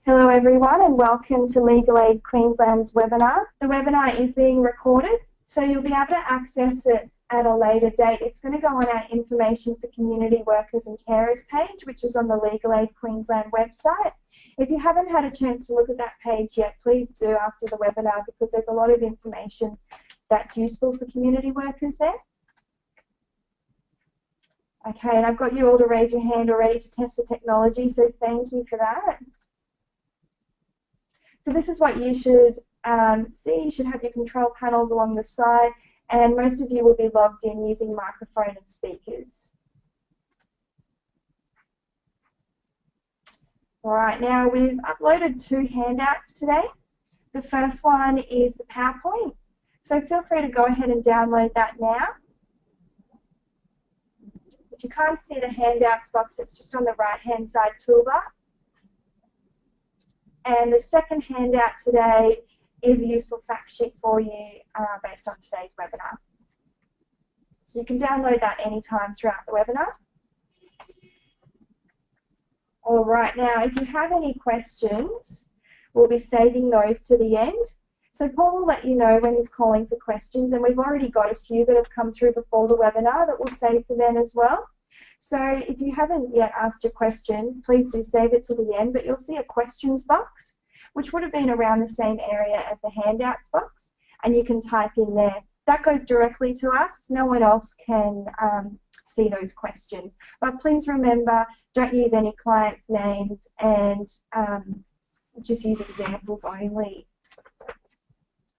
Hello everyone and welcome to Legal Aid Queensland's webinar. The webinar is being recorded, so you'll be able to access it at a later date. It's going to go on our Information for Community Workers and Carers page, which is on the Legal Aid Queensland website. If you haven't had a chance to look at that page yet, please do after the webinar, because there's a lot of information that's useful for community workers there. Okay, and I've got you all to raise your hand already to test the technology, so thank you for that. So this is what you should see. You should have your control panels along the side, and most of you will be logged in using microphone and speakers. All right, now we've uploaded 2 handouts today. The first one is the PowerPoint, so feel free to go ahead and download that now. If you can't see the handouts box, it's just on the right-hand side toolbar. And the second handout today is a useful fact sheet for you based on today's webinar. So you can download that anytime throughout the webinar. All right, now if you have any questions, we'll be saving those to the end. So Paul will let you know when he's calling for questions, and we've already got a few that have come through before the webinar that we'll save for then as well. So if you haven't yet asked your question, please do save it to the end, but you'll see a questions box, which would have been around the same area as the handouts box, and you can type in there. That goes directly to us. No one else can see those questions. But please remember, don't use any clients' names, and just use examples only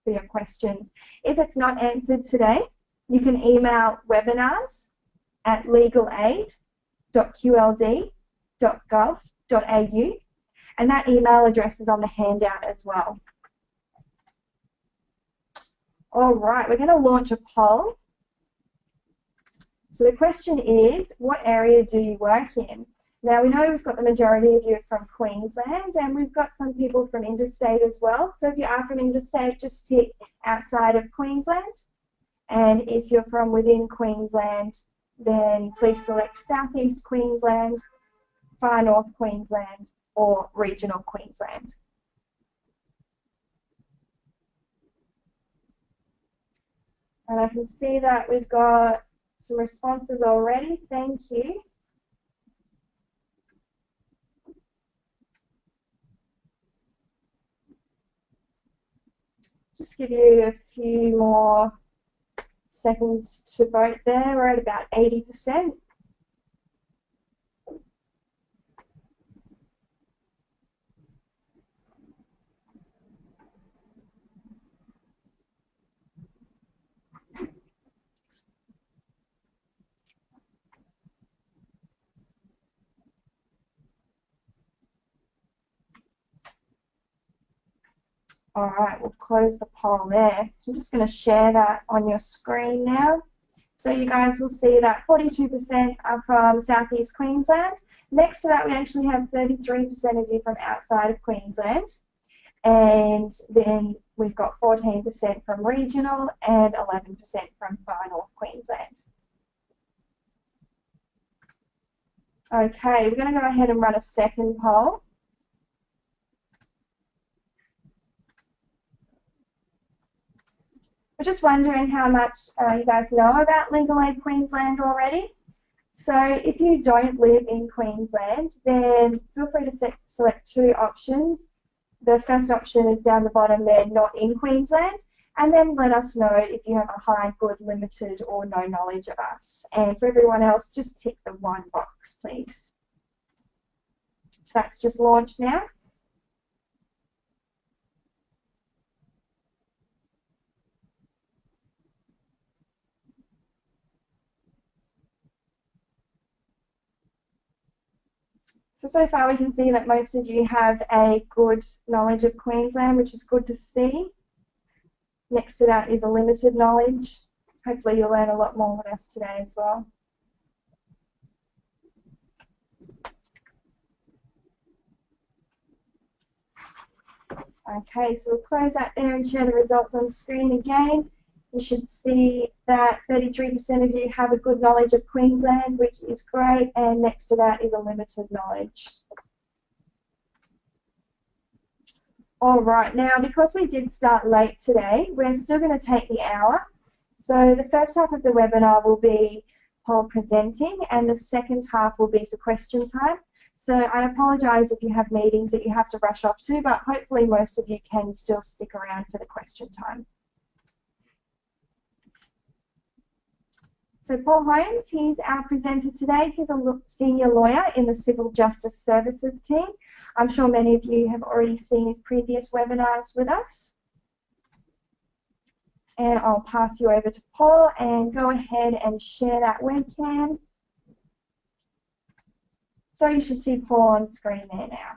for your questions. If it's not answered today, you can email webinars@legalaid.qld.gov.au, and that email address is on the handout as well. All right, we're going to launch a poll. So the question is, what area do you work in? Now we know we've got the majority of you from Queensland, and we've got some people from interstate as well. So if you are from interstate, just tick outside of Queensland. And if you're from within Queensland, then please select Southeast Queensland, Far North Queensland, or Regional Queensland. And I can see that we've got some responses already. Thank you. Just give you a few more seconds to vote there. We're at about 80%. All right, we'll close the poll there. So I'm just going to share that on your screen now. So you guys will see that 42% are from Southeast Queensland. Next to that, we actually have 33% of you from outside of Queensland. And then we've got 14% from regional and 11% from Far North Queensland. Okay, we're going to go ahead and run a second poll. We're just wondering how much you guys know about Legal Aid Queensland already. So if you don't live in Queensland, then feel free to select 2 options. The first option is down the bottom there, not in Queensland, and then let us know if you have a high, good, limited, or no knowledge of us. And for everyone else, just tick the 1 box, please. So that's just launched now. So far we can see that most of you have a good knowledge of Queensland, which is good to see. Next to that is a limited knowledge. Hopefully you'll learn a lot more with us today as well. Okay, so we'll close that there and share the results on screen again. You should see that 33% of you have a good knowledge of Queensland, which is great, and next to that is a limited knowledge. All right, now because we did start late today, we're still going to take the hour. So the first half of the webinar will be Paul presenting, and the second half will be for question time. So I apologise if you have meetings that you have to rush off to, but hopefully most of you can still stick around for the question time. So Paul Holmes, he's our presenter today. He's a senior lawyer in the Civil Justice Services team. I'm sure many of you have already seen his previous webinars with us. And I'll pass you over to Paul and go ahead and share that webcam. So you should see Paul on screen there now.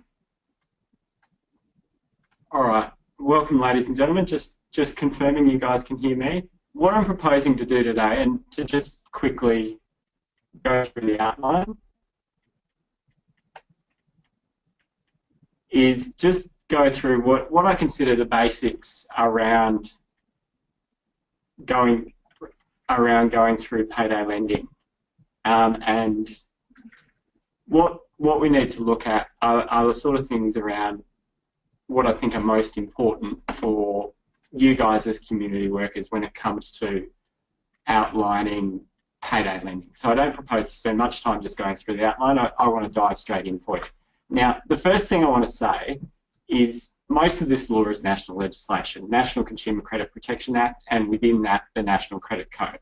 All right, welcome ladies and gentlemen. Just confirming you guys can hear me. What I'm proposing to do today, and to just quickly go through the outline, is just go through what I consider the basics around going through payday lending, and what we need to look at are the sort of things around what I think are most important for you guys as community workers when it comes to outlining payday lending. So I don't propose to spend much time just going through the outline. I want to dive straight in for you. Now, the first thing I want to say is most of this law is national legislation, National Consumer Credit Protection Act, and within that, the National Credit Code.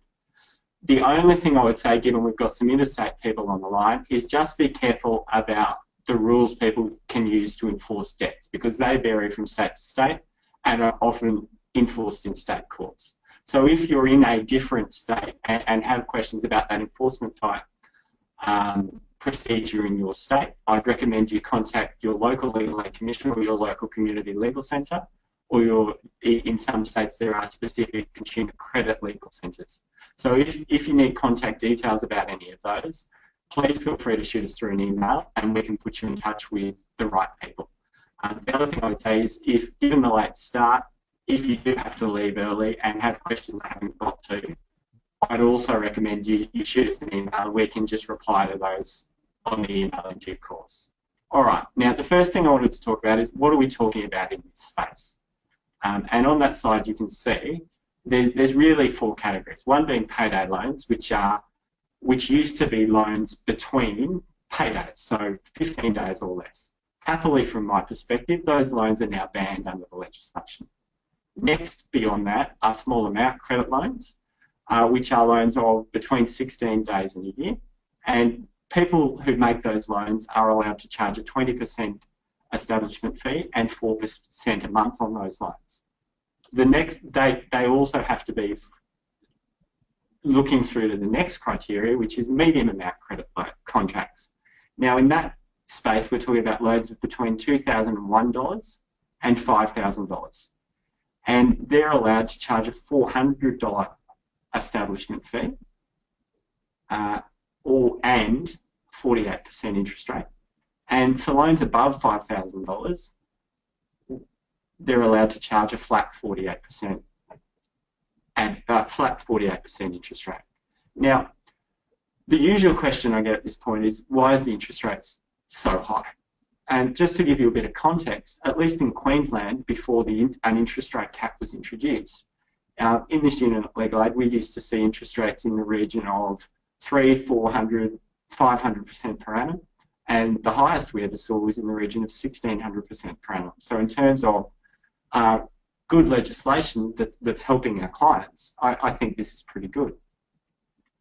The only thing I would say, given we've got some interstate people on the line, is just be careful about the rules people can use to enforce debts, because they vary from state to state and are often enforced in state courts. So if you're in a different state and have questions about that enforcement type procedure in your state, I'd recommend you contact your local legal aid commissioner or your local community legal centre, or in some states there are specific consumer credit legal centres. So if you need contact details about any of those, please feel free to shoot us through an email and we can put you in touch with the right people. The other thing I would say is, if given the late start, if you do have to leave early and have questions I haven't got to, I'd also recommend you shoot us an email. We can just reply to those on the email in due course. All right, now the first thing I wanted to talk about is what are we talking about in this space? And on that slide you can see there's really four categories. One being payday loans, which used to be loans between paydays, so 15 days or less. Happily, from my perspective, those loans are now banned under the legislation. Next, beyond that, are small amount credit loans, which are loans of between 16 days and a year. And people who make those loans are allowed to charge a 20% establishment fee and 4% a month on those loans. The next, they also have to be looking through to the next criteria, which is medium amount credit contracts. Now, in that space, we're talking about loans of between $2,001 and $5,000. And they're allowed to charge a $400 establishment fee and 48% interest rate. And for loans above $5,000, they're allowed to charge a flat 48% and flat 48% interest rate. Now, the usual question I get at this point is, why is the interest rates so high? And just to give you a bit of context, at least in Queensland, before an interest rate cap was introduced, in this unit of legal aid, we used to see interest rates in the region of 300%, 400%, 500% per annum, and the highest we ever saw was in the region of 1,600% per annum. So in terms of good legislation that's helping our clients, I think this is pretty good.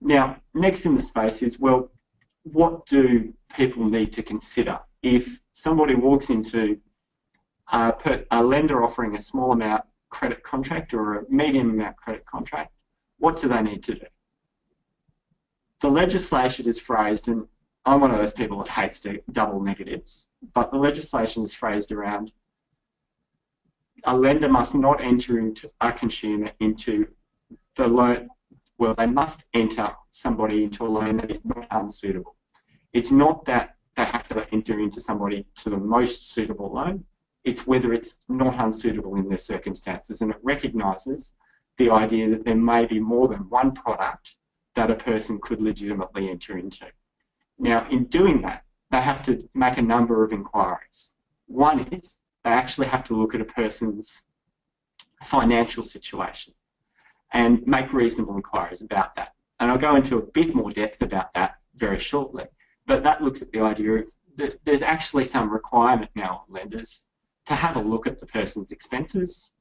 Now, next in the space is, well, what do people need to consider? If somebody walks into a lender offering a small amount credit contract or a medium amount credit contract, what do they need to do? The legislation is phrased, and I'm one of those people that hates double negatives, but the legislation is phrased around a lender must not enter into a consumer into the loan, well, they must enter somebody into a loan that is not unsuitable. It's not that they have to enter into somebody to the most suitable loan, it's whether it's not unsuitable in their circumstances, and it recognises the idea that there may be more than one product that a person could legitimately enter into. Now, in doing that, they have to make a number of inquiries. One is, they actually have to look at a person's financial situation and make reasonable inquiries about that. And I'll go into a bit more depth about that very shortly. But that looks at the idea of that there's actually some requirement now on lenders to have a look at the person's expenses,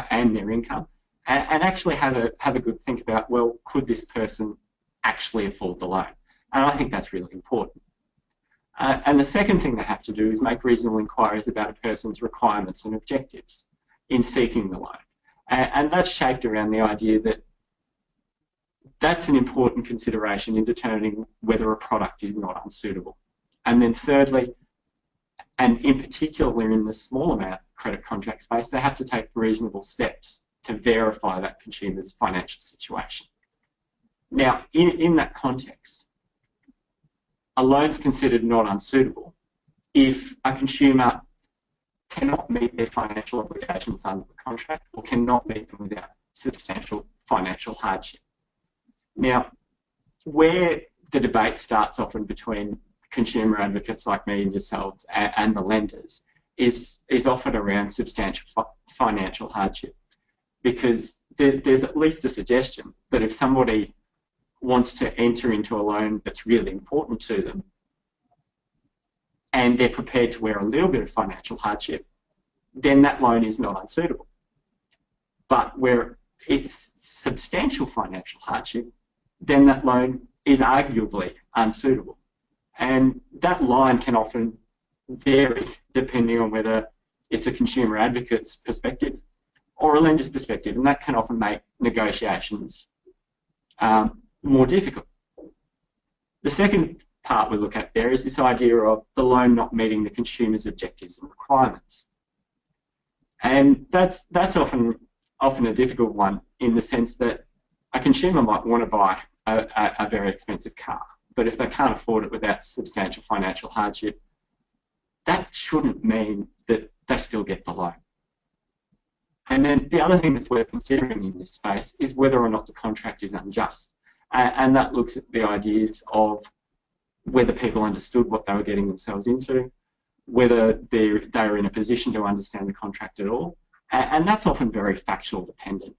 and their income, and actually have a good think about, well, could this person actually afford the loan? And I think that's really important. And the second thing they have to do is make reasonable inquiries about a person's requirements and objectives in seeking the loan. And that's shaped around the idea that that's an important consideration in determining whether a product is not unsuitable. And then thirdly, and in particular in the small amount credit contract space, they have to take reasonable steps to verify that consumer's financial situation. Now, in that context, a loan's considered not unsuitable if a consumer cannot meet their financial obligations under the contract or cannot meet them without substantial financial hardship. Now, where the debate starts often between consumer advocates like me and yourselves and the lenders is often around substantial financial hardship, because there's at least a suggestion that if somebody wants to enter into a loan that's really important to them and they're prepared to wear a little bit of financial hardship, then that loan is not unsuitable. But where it's substantial financial hardship, then that loan is arguably unsuitable. And that line can often vary depending on whether it's a consumer advocate's perspective or a lender's perspective, and that can often make negotiations more difficult. The second part we look at there is this idea of the loan not meeting the consumer's objectives and requirements. And that's often a difficult one, in the sense that a consumer might want to buy a very expensive car, but if they can't afford it without substantial financial hardship, that shouldn't mean that they still get the loan. And then the other thing that's worth considering in this space is whether or not the contract is unjust. And that looks at the ideas of whether people understood what they were getting themselves into, whether they're in a position to understand the contract at all. And that's often very factual dependent.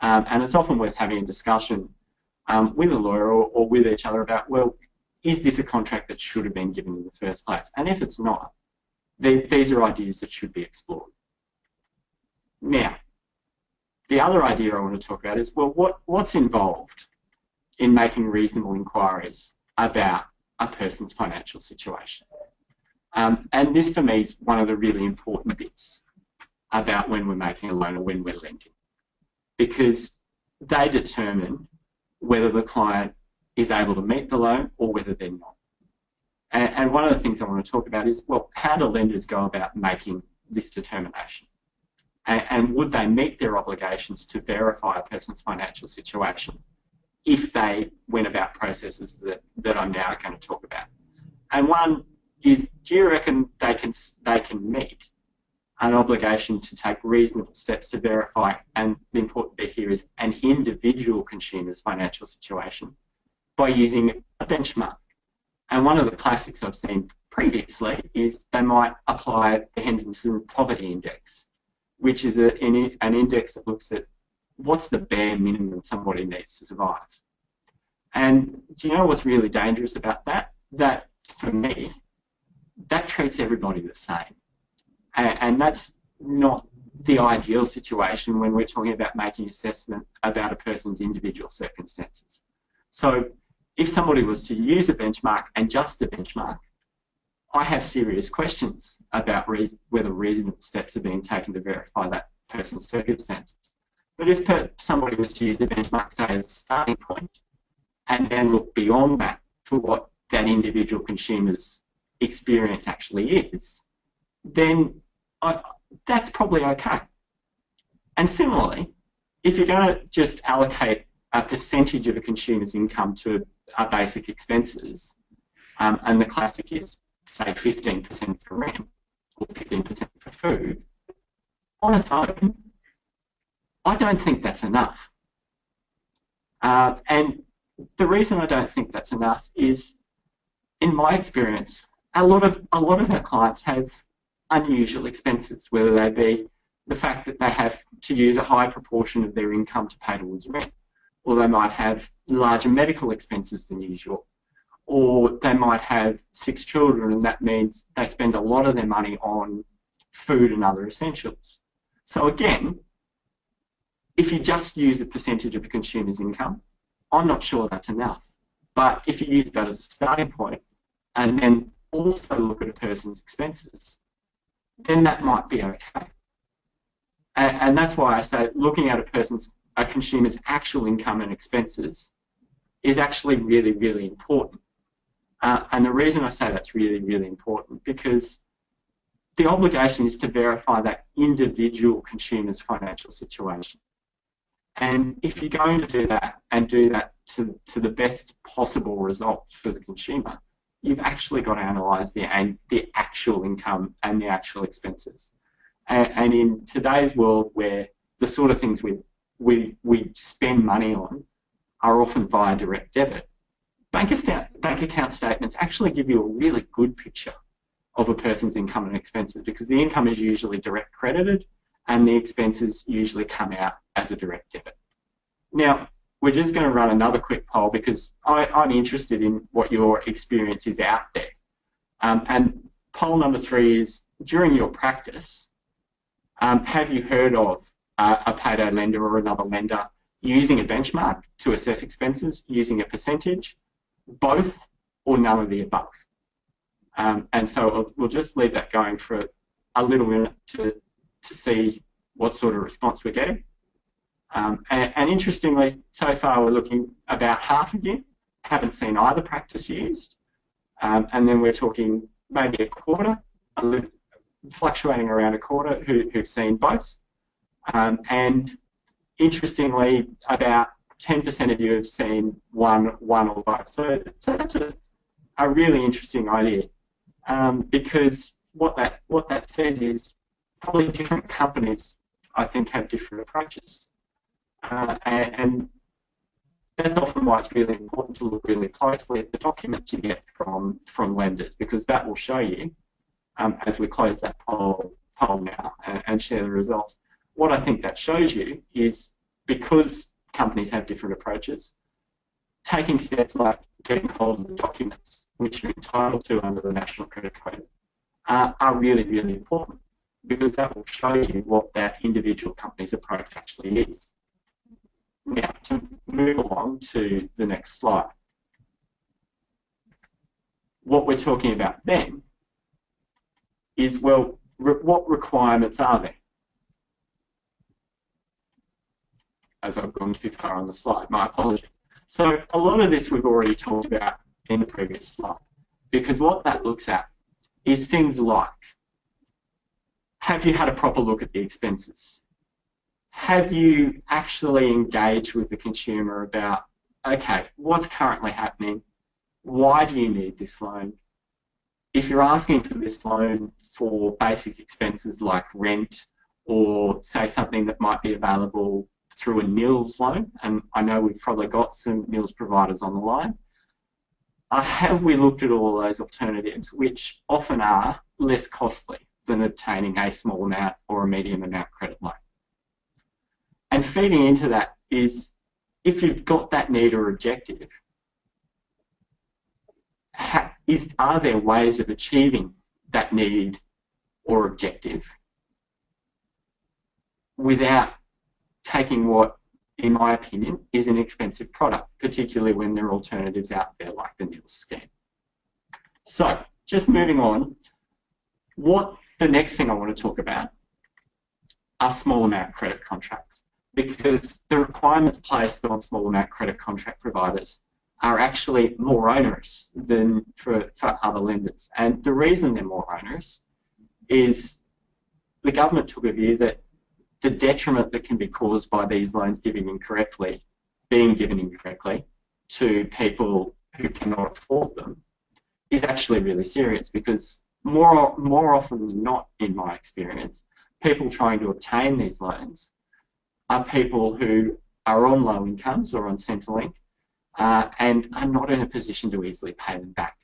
And it's often worth having a discussion with a lawyer or with each other about, well, is this a contract that should have been given in the first place? And if it's not, these are ideas that should be explored. Now, the other idea I want to talk about is, well, what's involved in making reasonable inquiries about a person's financial situation? And this, for me, is one of the really important bits about when we're making a loan or when we're lending, because they determine whether the client is able to meet the loan or whether they're not. And one of the things I want to talk about is, well, how do lenders go about making this determination? And would they meet their obligations to verify a person's financial situation if they went about processes that I'm now going to talk about? And one is, do you reckon they can meet an obligation to take reasonable steps to verify, and the important bit here is an individual consumer's financial situation, by using a benchmark? And one of the classics I've seen previously is they might apply the Henderson Poverty Index, which is an index that looks at what's the bare minimum somebody needs to survive. And do you know what's really dangerous about that? That, for me, that treats everybody the same. And that's not the ideal situation when we're talking about making assessment about a person's individual circumstances. So if somebody was to use a benchmark and just a benchmark, I have serious questions about whether reasonable steps are being taken to verify that person's circumstances. But if somebody was to use the benchmark, say, as a starting point, and then look beyond that to what that individual consumer's experience actually is, then that's probably okay. And similarly, if you're going to just allocate a percentage of a consumer's income to basic expenses, and the classic is, say, 15% for rent or 15% for food, on its own, I don't think that's enough. And the reason I don't think that's enough is, in my experience, a lot of our clients have unusual expenses, whether they be the fact that they have to use a high proportion of their income to pay towards rent, or they might have larger medical expenses than usual, or they might have 6 children, and that means they spend a lot of their money on food and other essentials. So again, if you just use a percentage of a consumer's income, I'm not sure that's enough. But if you use that as a starting point, and then also look at a person's expenses, then that might be okay. And that's why I say looking at a consumer's actual income and expenses is actually really, really important. And the reason I say that's really, really important, because the obligation is to verify that individual consumer's financial situation. And if you're going to do that and do that to the best possible result for the consumer, you've actually got to analyse the actual income and the actual expenses. And in today's world, where the sort of things we spend money on are often via direct debit, bank account statements actually give you a really good picture of a person's income and expenses, because the income is usually direct credited and the expenses usually come out as a direct debit. Now, we're just going to run another quick poll, because I'm interested in what your experience is out there. And poll number 3 is, during your practice, have you heard of a payday lender or another lender using a benchmark to assess expenses, using a percentage, both, or none of the above? And so we'll just leave that going for a little minute to see what sort of response we're getting. And interestingly, so far we're looking about half of you haven't seen either practice used, and then we're talking maybe a quarter, fluctuating around a quarter, who've seen both. And interestingly, about 10% of you have seen one or both. So that's a really interesting idea, because what that says is probably different companies, I think, have different approaches. And that's often why it's really important to look really closely at the documents you get from lenders, because that will show you, as we close that poll now and share the results, what I think that shows you is, because companies have different approaches, taking steps like getting hold of the documents, which you're entitled to under the National Credit Code, are really, really important, because that will show you what that individual company's approach actually is. Now, to move along to the next slide, what we're talking about then is, well, what requirements are there? As I've gone too far on the slide, my apologies. So a lot of this we've already talked about in the previous slide, because what that looks at is things like, have you had a proper look at the expenses? Have you actually engaged with the consumer about, okay, what's currently happening? Why do you need this loan? If you're asking for this loan for basic expenses like rent, or say something that might be available through a nils loan, and I know we've probably got some nils providers on the line, have we looked at all those alternatives, which often are less costly than obtaining a small amount or a medium amount credit loan? And feeding into that is, if you've got that need or objective, are there ways of achieving that need or objective without taking what, in my opinion, is an expensive product, particularly when there are alternatives out there like the nils scheme? So, just moving on, the next thing I want to talk about are small amount credit contracts, because the requirements placed on small amount credit contract providers are actually more onerous than for other lenders. And the reason they're more onerous is the government took a view that the detriment that can be caused by these loans being given incorrectly to people who cannot afford them is actually really serious, because more often than not, in my experience, people trying to obtain these loans are people who are on low incomes or on Centrelink and are not in a position to easily pay them back.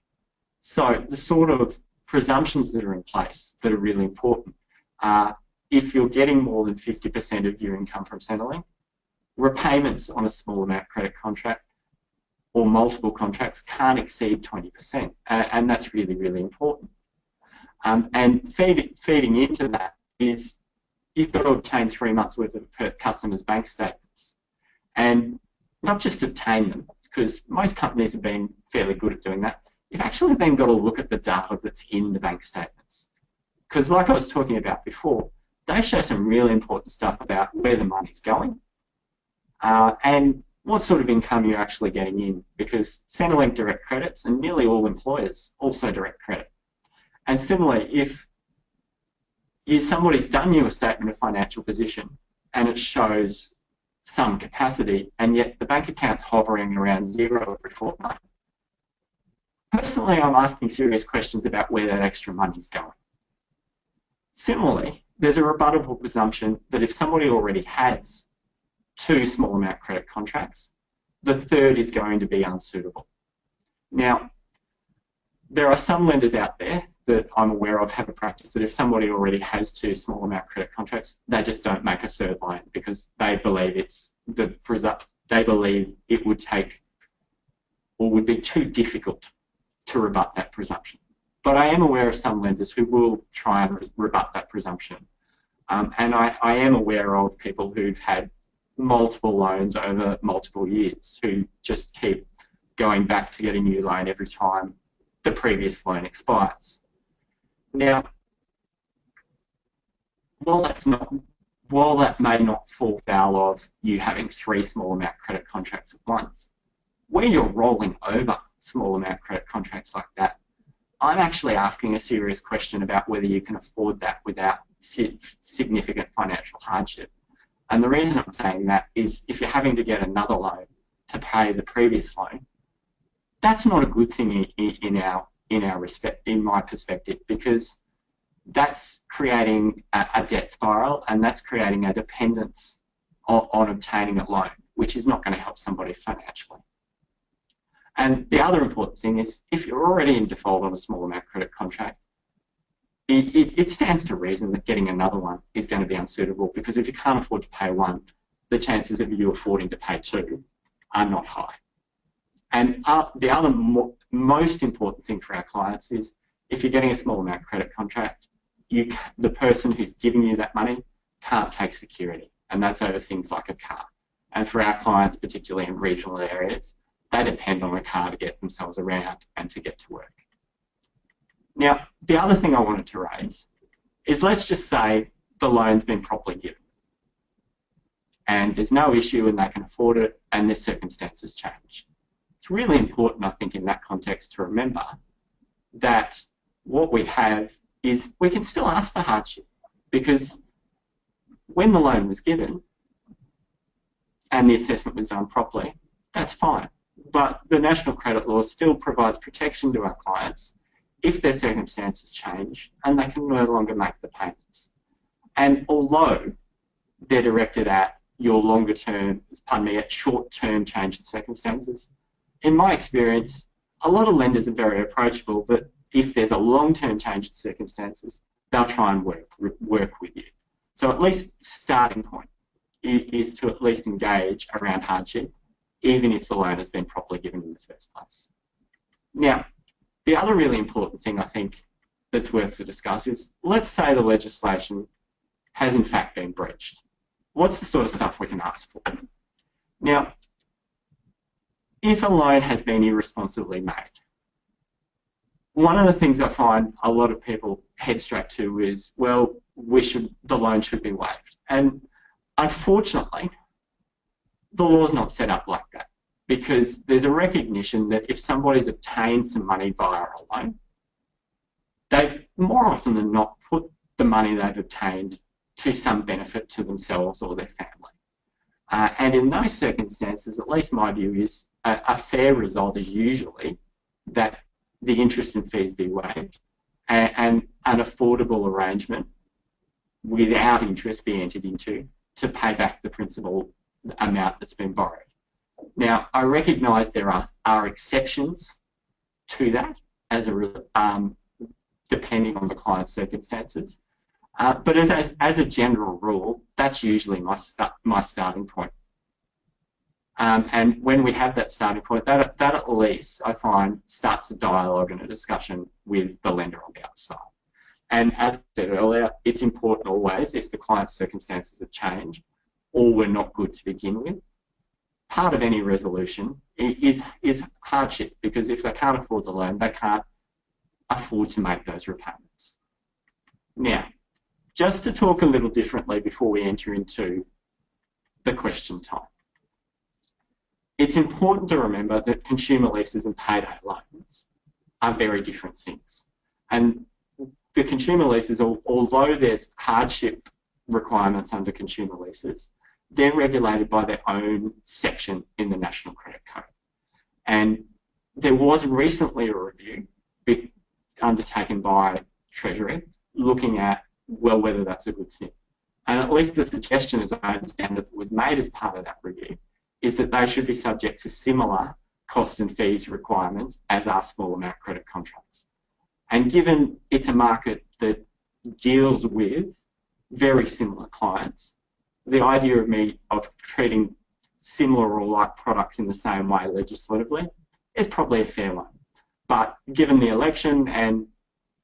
So the sort of presumptions that are in place that are really important are if you're getting more than 50% of your income from Centrelink, repayments on a small amount credit contract or multiple contracts can't exceed 20%, and that's really, really important. And feeding into that is you've got to obtain 3 months worth of per customer's bank statements, and not just obtain them, because most companies have been fairly good at doing that. You've actually then got to look at the data that's in the bank statements, because like I was talking about before, they show some really important stuff about where the money's going and what sort of income you're actually getting in, because Centrelink direct credits and nearly all employers also direct credit. And similarly, if somebody's done you a statement of financial position and it shows some capacity and yet the bank account's hovering around zero every fortnight, personally I'm asking serious questions about where that extra money's going. Similarly, there's a rebuttable presumption that if somebody already has 2 small amount credit contracts, the third is going to be unsuitable. Now, there are some lenders out there that I'm aware of have a practice that if somebody already has 2 small amount credit contracts, they just don't make a third loan because they believe it would take or would be too difficult to rebut that presumption. But I am aware of some lenders who will try and rebut that presumption. And I am aware of people who've had multiple loans over multiple years who just keep going back to get a new loan every time the previous loan expires. Now, while that may not fall foul of you having 3 small amount credit contracts at once, where you're rolling over small amount credit contracts like that, I'm actually asking a serious question about whether you can afford that without significant financial hardship. And the reason I'm saying that is if you're having to get another loan to pay the previous loan, that's not a good thing in my perspective, because that's creating a debt spiral and that's creating a dependence on obtaining a loan, which is not going to help somebody financially. And the other important thing is if you're already in default on a small amount credit contract, it stands to reason that getting another one is going to be unsuitable, because if you can't afford to pay one, the chances of you affording to pay 2 are not high. And the other most important thing for our clients is if you're getting a small amount credit contract, the person who's giving you that money can't take security, and that's over things like a car. And for our clients, particularly in regional areas, they depend on a car to get themselves around and to get to work. Now, the other thing I wanted to raise is, let's just say the loan's been properly given and there's no issue and they can afford it and their circumstances change. It's really important, I think, in that context to remember that what we have is we can still ask for hardship, because when the loan was given and the assessment was done properly, that's fine. But the National Credit Law still provides protection to our clients if their circumstances change and they can no longer make the payments. And although they're directed at your at short-term change in circumstances, in my experience, a lot of lenders are very approachable, but if there's a long-term change in circumstances, they'll try and work with you. So at least starting point is to at least engage around hardship, even if the loan has been properly given in the first place. Now, the other really important thing I think that's worth to discuss is, let's say the legislation has in fact been breached. What's the sort of stuff we can ask for? Now, if a loan has been irresponsibly made, one of the things I find a lot of people head straight to is, well, the loan should be waived. And unfortunately, the law's not set up like that, because there's a recognition that if somebody's obtained some money via a loan, they've more often than not put the money they've obtained to some benefit to themselves or their family. And in those circumstances, at least my view is a fair result is usually that the interest and fees be waived and an affordable arrangement without interest be entered into to pay back the principal amount that's been borrowed. Now, I recognise there are exceptions to that, depending on the client's circumstances. But as a general rule, that's usually my starting point. And when we have that starting point, that at least, I find, starts a dialogue and a discussion with the lender on the other side. And as I said earlier, it's important always, if the client's circumstances have changed or were not good to begin with, part of any resolution is hardship, because if they can't afford the loan, they can't afford to make those repayments. Now, just to talk a little differently before we enter into the question time, it's important to remember that consumer leases and payday loans are very different things. And the consumer leases, although there's hardship requirements under consumer leases, they're regulated by their own section in the National Credit Code. And there was recently a review undertaken by Treasury looking at, well, whether that's a good thing. And at least the suggestion, as I understand it, that was made as part of that review, is that they should be subject to similar cost and fees requirements as are small amount credit contracts. And given it's a market that deals with very similar clients, the idea of treating similar or like products in the same way legislatively is probably a fair one. But given the election and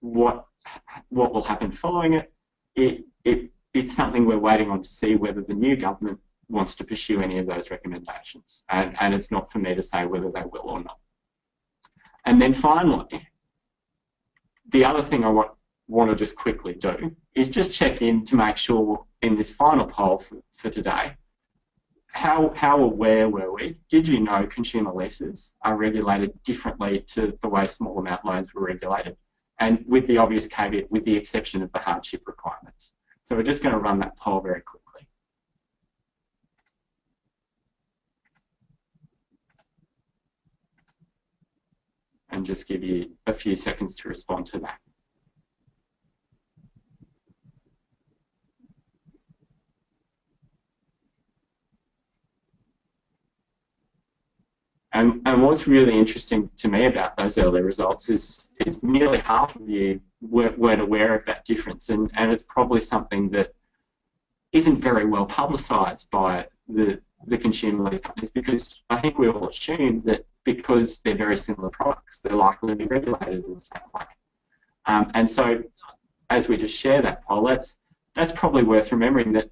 what will happen following it, it's something we're waiting on to see whether the new government wants to pursue any of those recommendations. And it's not for me to say whether they will or not. And then finally, the other thing I want to just quickly do is just check in to make sure in this final poll for today, how aware were we? Did you know consumer leases are regulated differently to the way small amount loans were regulated? And with the obvious caveat, with the exception of the hardship requirements. So we're just going to run that poll very quickly. And just give you a few seconds to respond to that. And what's really interesting to me about those early results is nearly half of you weren't aware of that difference, and it's probably something that isn't very well publicised by the consumer lease companies, because I think we all assume that because they're very similar products, they're likely to be regulated in the same way. And so, as we just share that poll, that's probably worth remembering that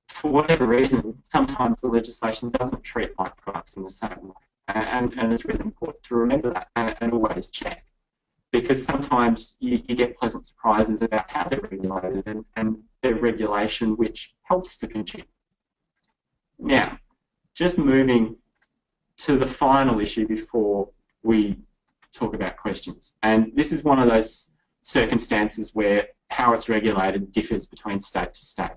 for whatever reason, sometimes the legislation doesn't treat like products in the same way. And it's really important to remember that and always check, because sometimes you get pleasant surprises about how they're regulated and their regulation which helps the consumer. Now, just moving to the final issue before we talk about questions. And this is one of those circumstances where how it's regulated differs between state to state.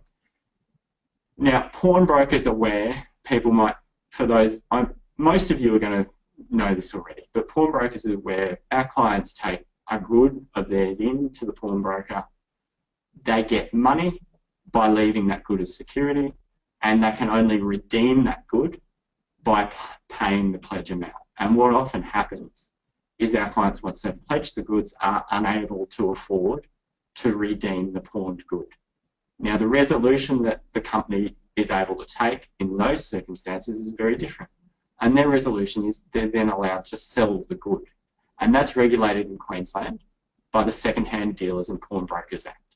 Now, pawnbrokers are where people might, for those, most of you are going to know this already, but pawnbrokers are where our clients take a good of theirs into the pawnbroker. They get money by leaving that good as security, and they can only redeem that good by paying the pledge amount. And what often happens is our clients, once they've pledged the goods, are unable to afford to redeem the pawned good. Now, the resolution that the company is able to take in those circumstances is very different. And their resolution is they're then allowed to sell the good. And that's regulated in Queensland by the Second-Hand Dealers and Pawnbrokers Act.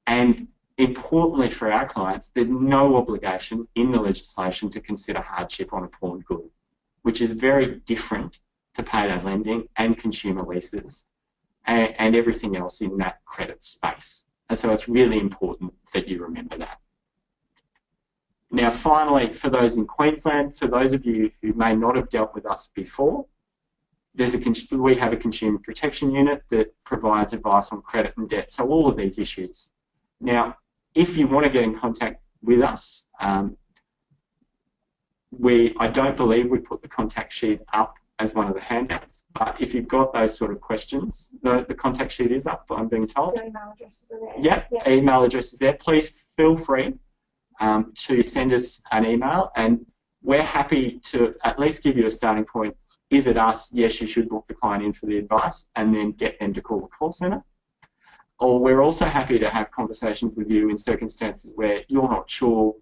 And importantly for our clients, there's no obligation in the legislation to consider hardship on a pawned good, which is very different to payday lending and consumer leases and everything else in that credit space. And so it's really important that you remember that. Now, finally, for those in Queensland, for those of you who may not have dealt with us before, we have a consumer protection unit that provides advice on credit and debt, so all of these issues. Now, if you want to get in contact with us, I don't believe we put the contact sheet up as one of the handouts, but if you've got those sort of questions, the contact sheet is up, I'm being told. Your email addresses are there. Yep, yeah. Email address is there. Please feel free to send us an email, and we're happy to at least give you a starting point is it us? Yes, you should book the client in for the advice and then get them to call the call centre. Or we're also happy to have conversations with you in circumstances where you're not sure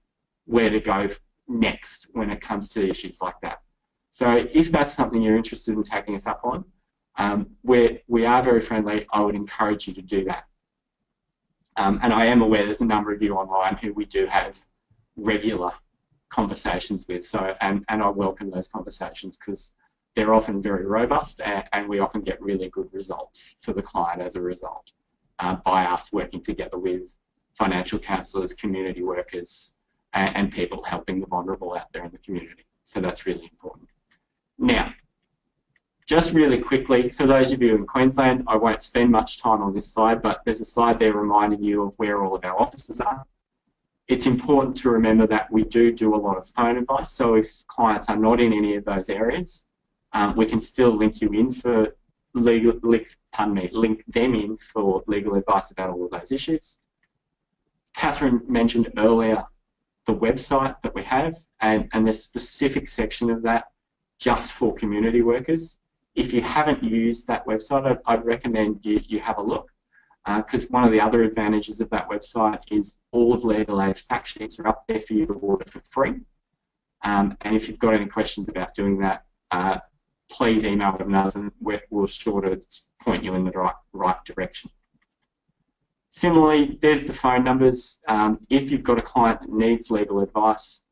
where to go next when it comes to issues like that. So if that's something you're interested in taking us up on, we are very friendly. I would encourage you to do that. And I am aware there's a number of you online who we do have regular conversations with. So, and I welcome those conversations because they're often very robust and we often get really good results for the client as a result by us working together with financial counsellors, community workers, and people helping the vulnerable out there in the community. So that's really important. Now, just really quickly, for those of you in Queensland, I won't spend much time on this slide, but there's a slide there reminding you of where all of our offices are. It's important to remember that we do a lot of phone advice, so if clients are not in any of those areas, we can still link you in for link them in for legal advice about all of those issues. Catherine mentioned earlier the website that we have, and there's a specific section of that just for community workers. If you haven't used that website, I'd recommend you have a look, because one of the other advantages of that website is all of Legal Aid's fact sheets are up there for you to order for free. And if you've got any questions about doing that, please email them us and we'll sure to point you in the right direction. Similarly, there's the phone numbers. If you've got a client that needs legal advice,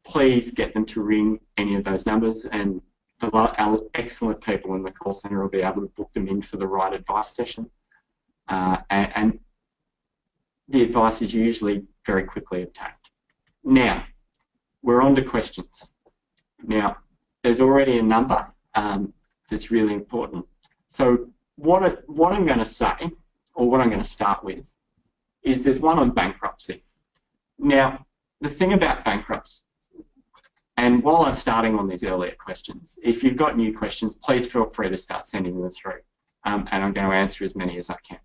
please get them to ring any of those numbers, and our excellent people in the call centre will be able to book them in for the right advice session. And the advice is usually very quickly obtained. Now, we're on to questions. Now, there's already a number that's really important. So what I'm going to say, or what I'm going to start with, is there's one on bankruptcy. Now, the thing about bankruptcy, and while I'm starting on these earlier questions, if you've got new questions, please feel free to start sending them through, and I'm going to answer as many as I can.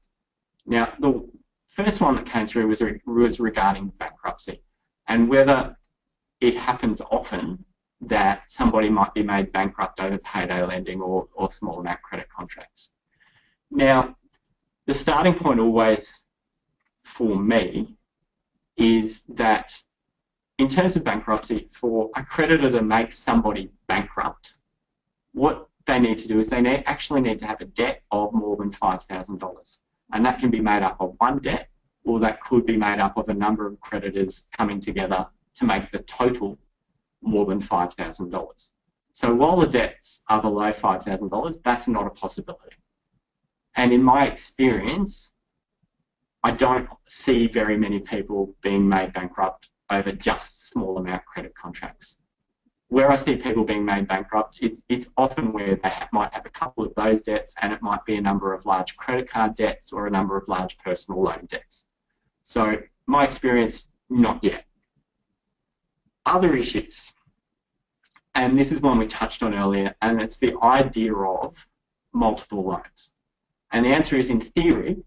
Now, the first one that came through was regarding bankruptcy and whether it happens often that somebody might be made bankrupt over payday lending or small amount credit contracts. Now, the starting point always for me is that in terms of bankruptcy, for a creditor to make somebody bankrupt, what they need to do is they actually need to have a debt of more than $5,000. And that can be made up of one debt, or that could be made up of a number of creditors coming together to make the total more than $5,000. So while the debts are below $5,000, that's not a possibility. And in my experience, I don't see very many people being made bankrupt over just small amount credit contracts. Where I see people being made bankrupt, it's often where they might have a couple of those debts, and it might be a number of large credit card debts or a number of large personal loan debts. So my experience, not yet. Other issues, and this is one we touched on earlier, and it's the idea of multiple loans. And the answer is, in theory,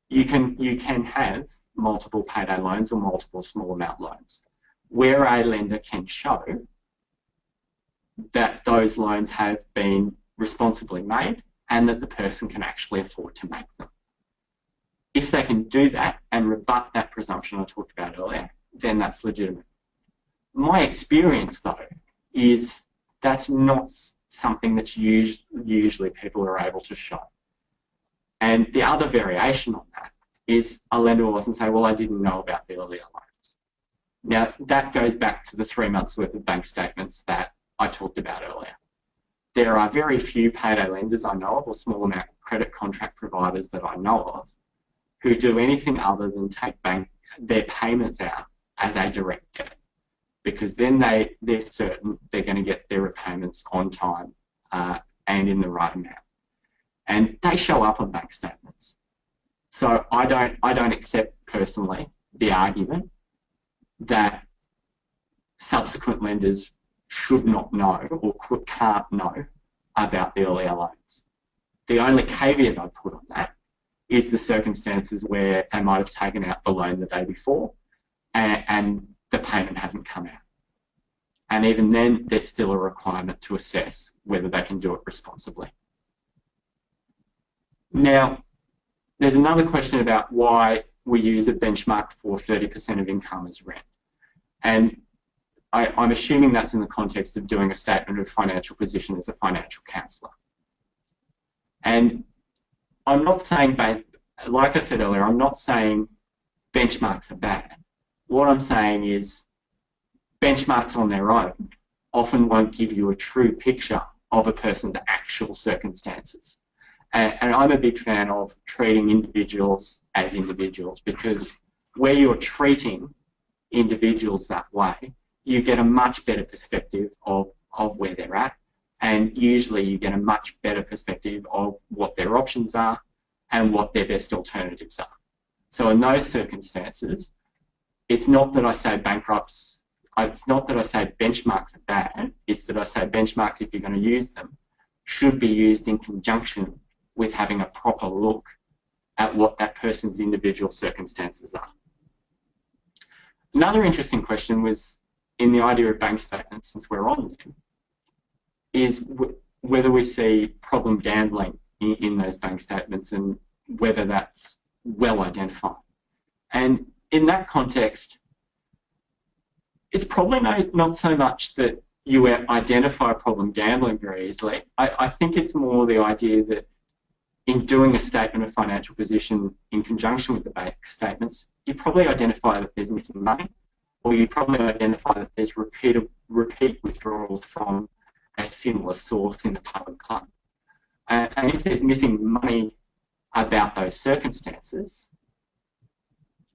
you can have multiple payday loans or multiple small amount loans, where a lender can show that those loans have been responsibly made and that the person can actually afford to make them. If they can do that and rebut that presumption I talked about earlier, then that's legitimate. My experience, though, is that's not something that's usually people are able to show. And the other variation on that is a lender will often say, well, I didn't know about the earlier loans. Now, that goes back to the 3 months worth of bank statements that I talked about earlier. There are very few payday lenders I know of, or small amount credit contract providers that I know of, who do anything other than take their payments out as a direct debt, because then they're certain they're going to get their repayments on time and in the right amount. And they show up on bank statements. So I don't accept personally the argument that subsequent lenders should not know or can't know about the earlier loans. The only caveat I put on that is the circumstances where they might have taken out the loan the day before and the payment hasn't come out. And even then, there's still a requirement to assess whether they can do it responsibly. Now, there's another question about why we use a benchmark for 30% of income as rent. And I'm assuming that's in the context of doing a statement of financial position as a financial counsellor. And I'm not saying, like I said earlier, I'm not saying benchmarks are bad. What I'm saying is benchmarks on their own often won't give you a true picture of a person's actual circumstances. And I'm a big fan of treating individuals as individuals, because where you're treating individuals that way, you get a much better perspective of where they're at, and usually you get a much better perspective of what their options are and what their best alternatives are. So in those circumstances, it's not that I say it's not that I say benchmarks are bad, it's that I say benchmarks, if you're going to use them, should be used in conjunction with having a proper look at what that person's individual circumstances are. Another interesting question was in the idea of bank statements, since we're on them, is whether we see problem gambling in those bank statements and whether that's well identified. And in that context, it's probably not so much that you identify problem gambling very easily. I think it's more the idea that in doing a statement of financial position in conjunction with the bank statements, you probably identify that there's missing money, or you probably identify that there's repeat withdrawals from a similar source in the public club. And if there's missing money about those circumstances,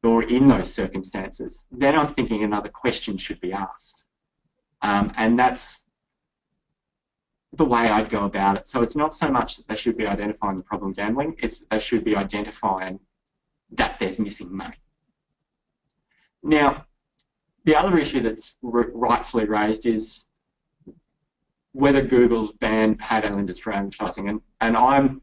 or in those circumstances, then I'm thinking another question should be asked. And that's the way I'd go about it. So it's not so much that they should be identifying the problem gambling, it's that they should be identifying that there's missing money. Now, the other issue that's rightfully raised is whether Google's banned payday lenders for advertising. And I'm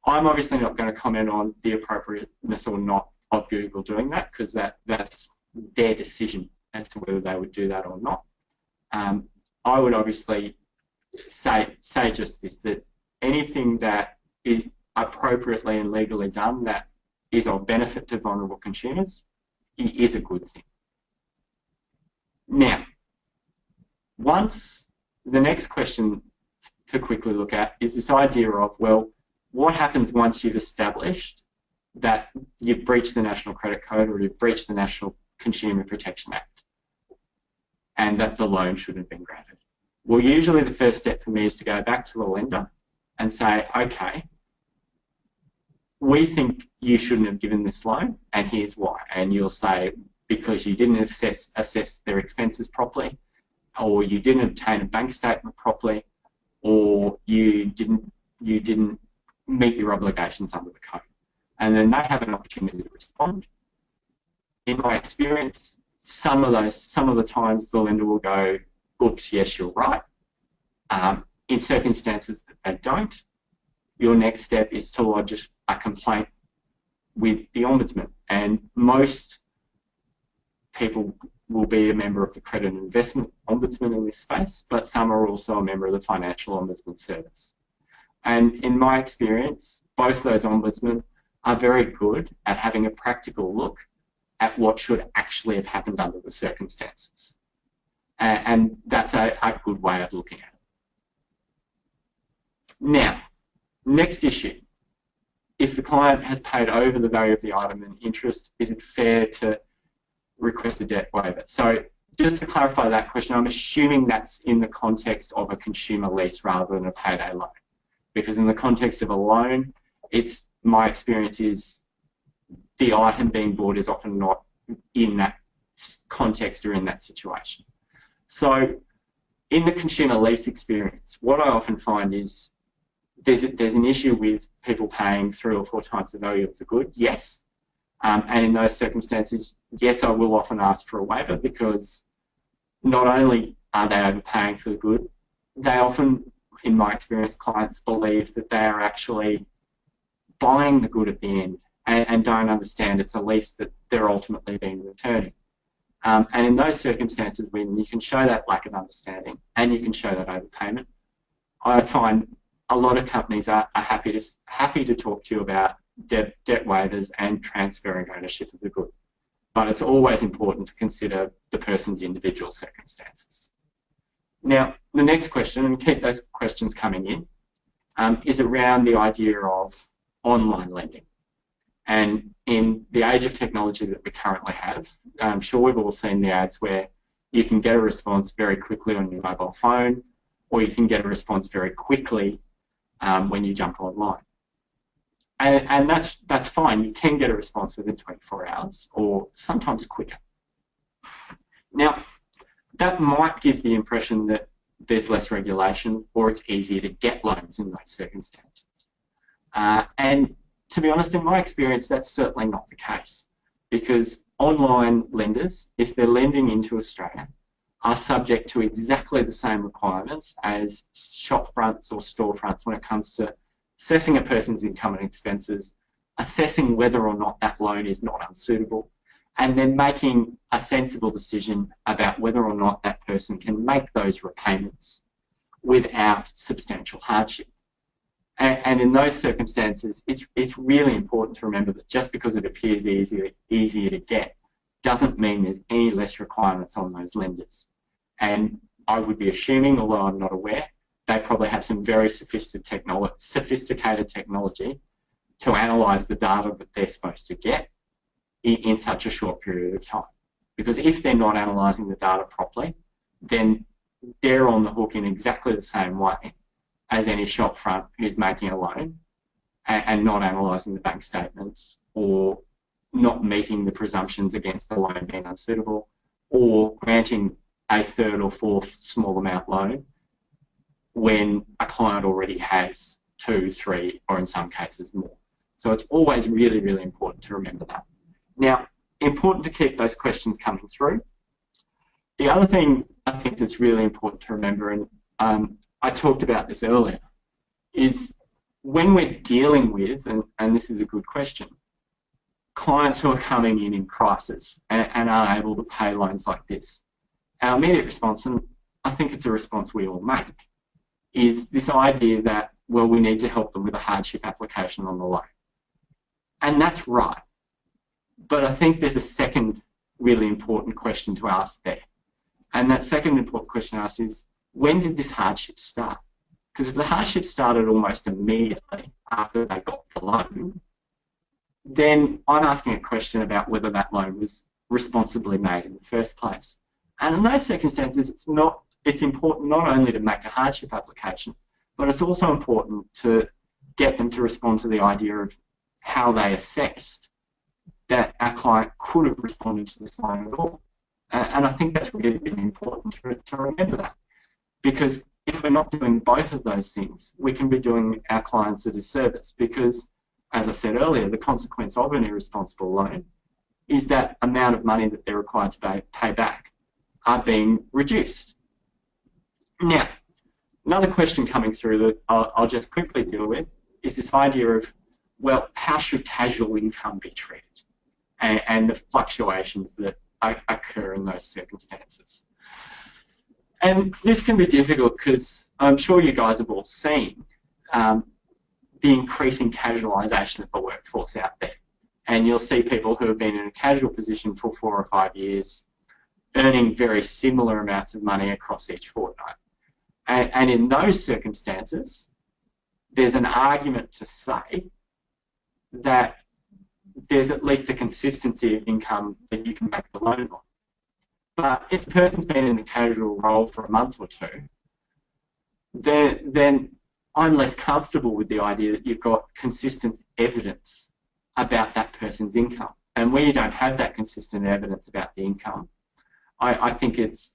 obviously not going to comment on the appropriateness or not of Google doing that, because that's their decision as to whether they would do that or not. I would obviously say just this, that anything that is appropriately and legally done that is of benefit to vulnerable consumers is a good thing. Now, the next question to quickly look at is this idea of, well, what happens once you've established that you've breached the National Credit Code or you've breached the National Consumer Protection Act and that the loan shouldn't have been granted? Well, usually the first step for me is to go back to the lender and say, okay, we think you shouldn't have given this loan and here's why. And you'll say, because you didn't assess their expenses properly, or you didn't obtain a bank statement properly, or you didn't meet your obligations under the code. And then they have an opportunity to respond. In my experience, some of the times the lender will go, oops, yes, you're right. In circumstances that they don't, your next step is to lodge a complaint with the Ombudsman. And most people will be a member of the Credit and Investment Ombudsman in this space, but some are also a member of the Financial Ombudsman Service. And in my experience, both those ombudsmen are very good at having a practical look at what should actually have happened under the circumstances. And that's a good way of looking at it. Now, next issue. If the client has paid over the value of the item and interest, is it fair to request a debt waiver? So just to clarify that question, I'm assuming that's in the context of a consumer lease rather than a payday loan. Because in the context of a loan, my experience is the item being bought is often not in that context or in that situation. So in the consumer lease experience, what I often find is there's an issue with people paying 3 or 4 times the value of the good, yes. And in those circumstances, yes, I will often ask for a waiver, because not only are they overpaying for the good, they often, in my experience, clients believe that they are actually buying the good at the end and don't understand it's a lease that they're ultimately being returning. And in those circumstances, when you can show that lack of understanding and you can show that overpayment, I find a lot of companies are happy to talk to you about debt waivers and transferring ownership of the good. But it's always important to consider the person's individual circumstances. Now, the next question, and keep those questions coming in, is around the idea of online lending. And in the age of technology that we currently have, I'm sure we've all seen the ads where you can get a response very quickly on your mobile phone, or you can get a response very quickly when you jump online. And that's fine. You can get a response within 24 hours or sometimes quicker. Now, that might give the impression that there's less regulation or it's easier to get loans in those circumstances. And to be honest, in my experience, that's certainly not the case, because online lenders, if they're lending into Australia, are subject to exactly the same requirements as shop fronts or storefronts when it comes to assessing a person's income and expenses, assessing whether or not that loan is not unsuitable, and then making a sensible decision about whether or not that person can make those repayments without substantial hardship. And in those circumstances, it's really important to remember that just because it appears easier to get doesn't mean there's any less requirements on those lenders. And I would be assuming, although I'm not aware, they probably have some very sophisticated technology to analyse the data that they're supposed to get in such a short period of time. Because if they're not analysing the data properly, then they're on the hook in exactly the same way as any shopfront who's making a loan and not analysing the bank statements or not meeting the presumptions against the loan being unsuitable or granting a third or fourth small amount loan when a client already has 2, 3, or in some cases more. So it's always really, really important to remember that. Now, important to keep those questions coming through. The other thing I think that's really important to remember, and I talked about this earlier, is when we're dealing with, and this is a good question, clients who are coming in crisis and are able to pay loans like this, our immediate response, and I think it's a response we all make, is this idea that, well, we need to help them with a hardship application on the loan. And that's right. But I think there's a second really important question to ask there. And that second important question to ask is, when did this hardship start? Because if the hardship started almost immediately after they got the loan, then I'm asking a question about whether that loan was responsibly made in the first place. And in those circumstances, it's important not only to make a hardship application, but it's also important to get them to respond to the idea of how they assessed that our client could have responded to this loan at all. And I think that's really, really important to remember that. Because if we're not doing both of those things, we can be doing our clients a disservice, because, as I said earlier, the consequence of an irresponsible loan is that amount of money that they're required to pay back are being reduced. Now, another question coming through that I'll just quickly deal with is this idea of, well, how should casual income be treated and the fluctuations that occur in those circumstances. And this can be difficult because I'm sure you guys have all seen the increasing casualisation of the workforce out there. And you'll see people who have been in a casual position for 4 or 5 years earning very similar amounts of money across each fortnight. And in those circumstances, there's an argument to say that there's at least a consistency of income that you can make the loan on. But if the person's been in a casual role for a month or two, then I'm less comfortable with the idea that you've got consistent evidence about that person's income. And where you don't have that consistent evidence about the income, I think it's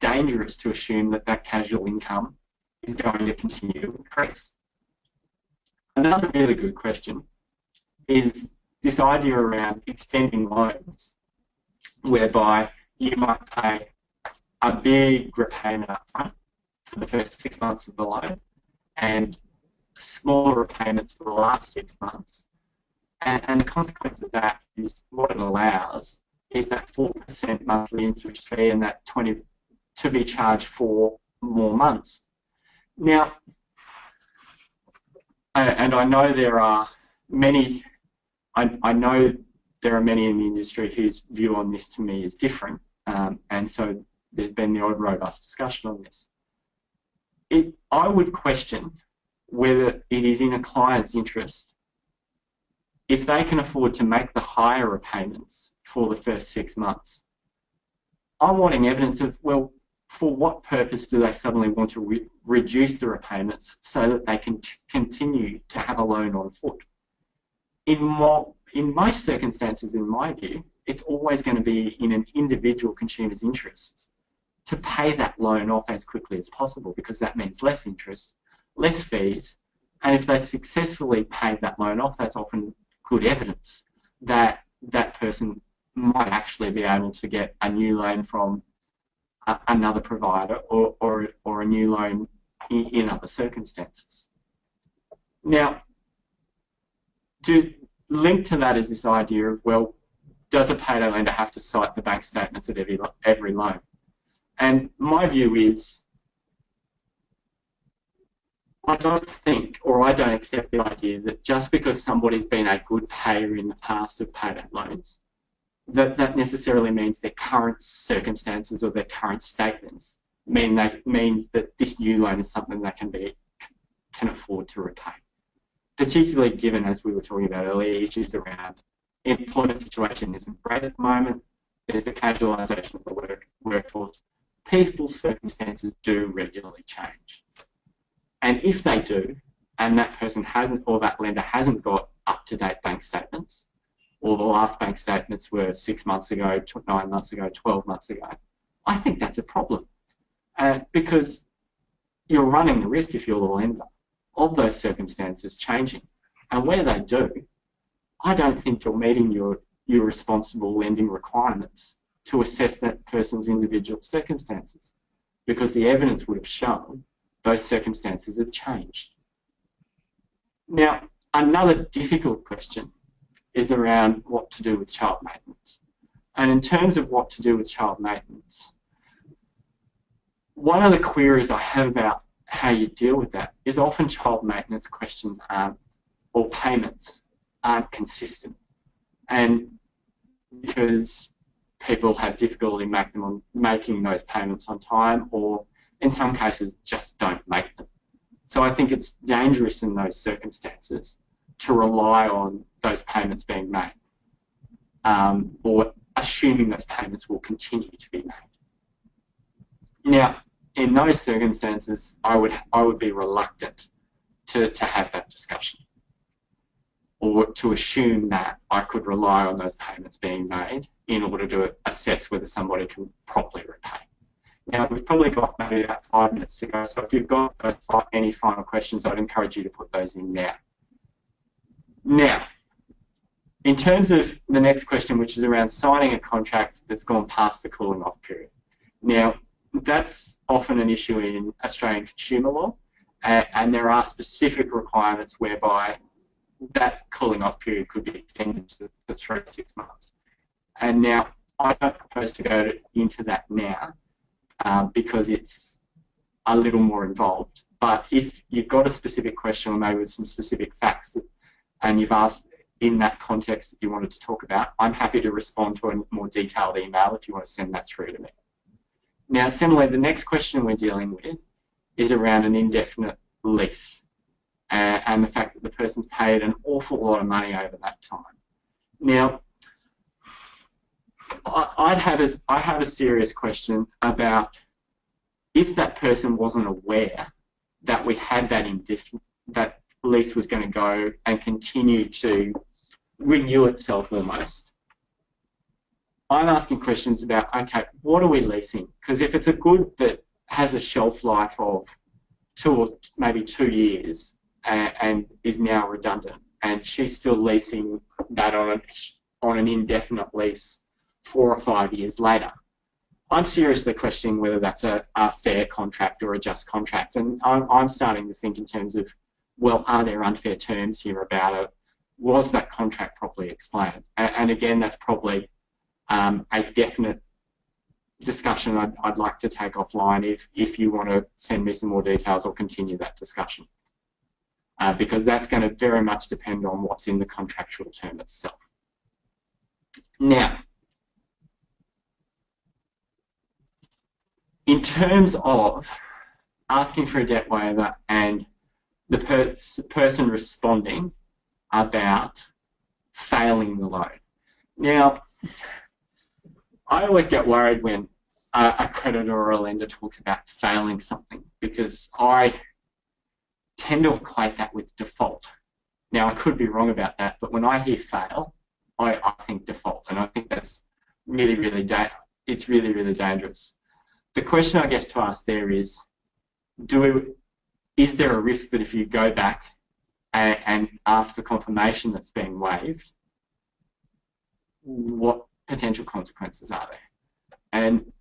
dangerous to assume that that casual income is going to continue to increase. Another really good question is this idea around extending loans, whereby you might pay a big repayment up front for the first 6 months of the loan and smaller repayments for the last 6 months. And the consequence of that is what it allows is that 4% monthly interest fee and that 20 to be charged for more months. Now, and I know there are many, I know there are many in the industry whose view on this to me is different, and so there's been the odd robust discussion on this. I would question whether it is in a client's interest, if they can afford to make the higher repayments for the first 6 months. I'm wanting evidence of, well, for what purpose do they suddenly want to reduce the repayments so that they can continue to have a loan on foot? In most circumstances, in my view, it's always going to be in an individual consumer's interests to pay that loan off as quickly as possible, because that means less interest, less fees, and if they successfully paid that loan off, that's often good evidence that that person might actually be able to get a new loan from another provider or a new loan in other circumstances. Now, linked to that is this idea of, well, does a payday lender have to cite the bank statements at every loan? And my view is, I don't think, or I don't accept the idea that just because somebody's been a good payer in the past of payday loans, that necessarily means their current circumstances or their current statements means that this new loan is something they can afford to repay. Particularly given, as we were talking about earlier, issues around employment situation isn't great at the moment. There's the casualisation of the workforce. People's circumstances do regularly change. And if they do, and that person hasn't, or that lender hasn't got up-to-date bank statements, or the last bank statements were 6 months ago, 9 months ago, 12 months ago, I think that's a problem. Because you're running the risk, if you're the lender, of those circumstances changing. And where they do, I don't think you're meeting your responsible lending requirements to assess that person's individual circumstances, because the evidence would have shown those circumstances have changed. Now, another difficult question is around what to do with child maintenance. And in terms of what to do with child maintenance, one of the queries I have about how you deal with that is often child maintenance questions or payments aren't consistent. And because people have difficulty making those payments on time, or in some cases just don't make them. So I think it's dangerous in those circumstances to rely on those payments being made, or assuming those payments will continue to be made. Now, in those circumstances, I would be reluctant to have that discussion, or to assume that I could rely on those payments being made in order to assess whether somebody can properly repay. Now, we've probably got maybe about 5 minutes to go, so if you've got any final questions, I'd encourage you to put those in now. Now, in terms of the next question, which is around signing a contract that's gone past the cooling off period. Now, that's often an issue in Australian consumer law, and there are specific requirements whereby that cooling off period could be extended to 3 to 6 months. And now, I don't propose to go into that now because it's a little more involved. But if you've got a specific question, or maybe with some specific facts and you've asked in that context that you wanted to talk about, I'm happy to respond to a more detailed email if you want to send that through to me. Now, similarly, the next question we're dealing with is around an indefinite lease and the fact that the person's paid an awful lot of money over that time. Now, I have a serious question about if that person wasn't aware that we had that lease was going to go and continue to renew itself almost. I'm asking questions about, okay, what are we leasing? Because if it's a good that has a shelf life of 2 or maybe 2 years and is now redundant, and she's still leasing that on an indefinite lease 4 or 5 years later, I'm seriously questioning whether that's a fair contract or a just contract. And I'm starting to think in terms of, well, are there unfair terms here about it? Was that contract properly explained? And again, that's probably a definite discussion I'd like to take offline if you want to send me some more details or continue that discussion. Because that's going to very much depend on what's in the contractual term itself. Now, in terms of asking for a debt waiver and the person responding about failing the loan. Now, I always get worried when a creditor or a lender talks about failing something, because I tend to equate that with default. Now, I could be wrong about that, but when I hear fail, I think default, and I think that's really, really dangerous. The question I guess to ask there is, is there a risk that if you go back and ask for confirmation that's being waived, what potential consequences are there? And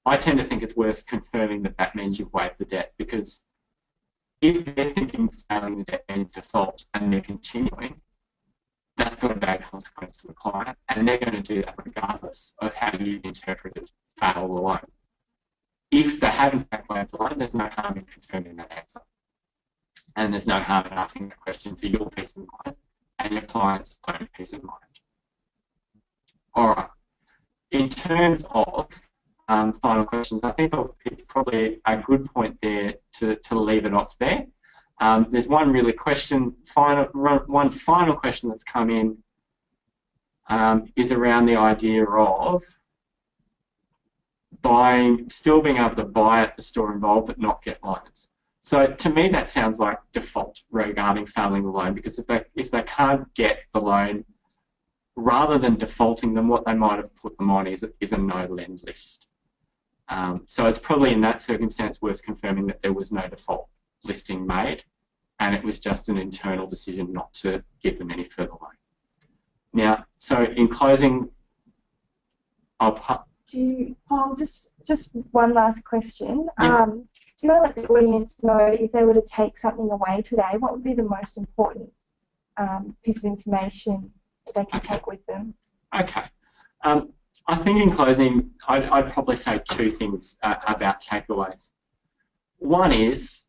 I tend to think it's worth confirming that that means you've waived the debt, because if they're thinking failing the debt means default and they're continuing, that's got a bad consequence to the client, and they're going to do that regardless of how you interpreted fail the loan. If they haven't waived the loan, there's no harm in confirming that answer. And there's no harm in asking that question for your peace of mind and your client's own peace of mind. All right. In terms of final questions, I think it's probably a good point there to leave it off there. There's one final question that's come in is around the idea of still being able to buy at the store involved but not get loans. So to me that sounds like default regarding failing the loan, because if they can't get the loan, rather than defaulting them, what they might have put them on is a no-lend list. So it's probably in that circumstance worth confirming that there was no default listing made, and it was just an internal decision not to give them any further loan. Now, so in closing, Paul, just one last question. Yeah. Do you want to let the audience know, if they were to take something away today, what would be the most important piece of information that they can take with them? Okay. I think in closing, I'd probably say two things about takeaways. One is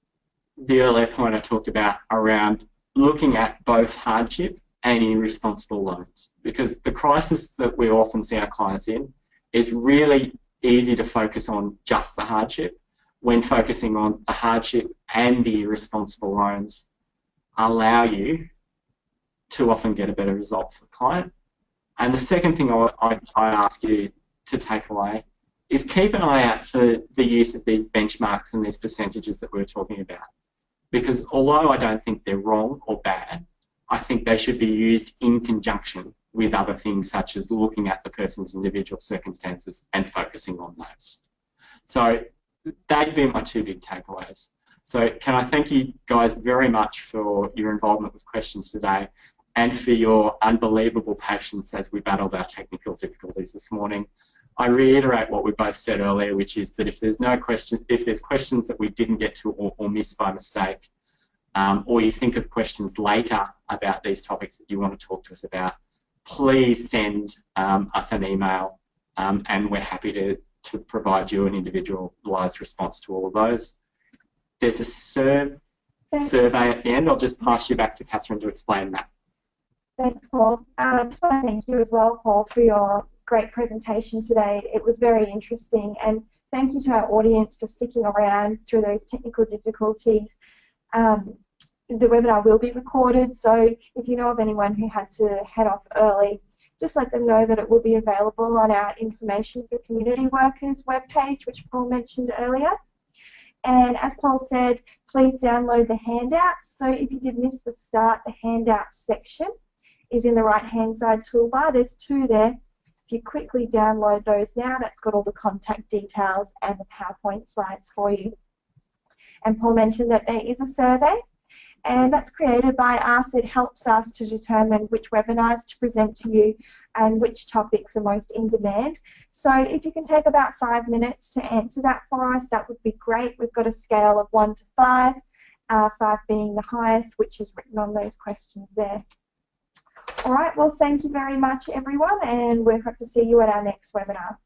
the earlier point I talked about around looking at both hardship and irresponsible loans, because the crisis that we often see our clients in is really easy to focus on just the hardship, when focusing on the hardship and the irresponsible loans allow you to often get a better result for the client. And the second thing I ask you to take away is keep an eye out for the use of these benchmarks and these percentages that we were talking about. Because although I don't think they're wrong or bad, I think they should be used in conjunction with other things, such as looking at the person's individual circumstances and focusing on those. So they'd be my two big takeaways. So can I thank you guys very much for your involvement with questions today, and for your unbelievable patience as we battled our technical difficulties this morning. I reiterate what we both said earlier, which is that if there's questions that we didn't get to or missed by mistake, or you think of questions later about these topics that you want to talk to us about, please send us an email, and we're happy to provide you an individualised response to all of those. There's a survey at the end. I'll just pass you back to Catherine to explain that. Thanks, Paul. I just want to thank you as well, Paul, for your great presentation today. It was very interesting, and thank you to our audience for sticking around through those technical difficulties. The webinar will be recorded, so if you know of anyone who had to head off early, just let them know that it will be available on our Information for Community Workers webpage, which Paul mentioned earlier. And as Paul said, please download the handouts. So if you did miss the start, the handouts section is in the right-hand side toolbar. There's two there. If you quickly download those now, that's got all the contact details and the PowerPoint slides for you. And Paul mentioned that there is a survey, and that's created by us. It helps us to determine which webinars to present to you and which topics are most in demand. So if you can take about 5 minutes to answer that for us, that would be great. We've got a scale of 1 to 5, 5 being the highest, which is written on those questions there. All right, well, thank you very much, everyone, and we hope to see you at our next webinar.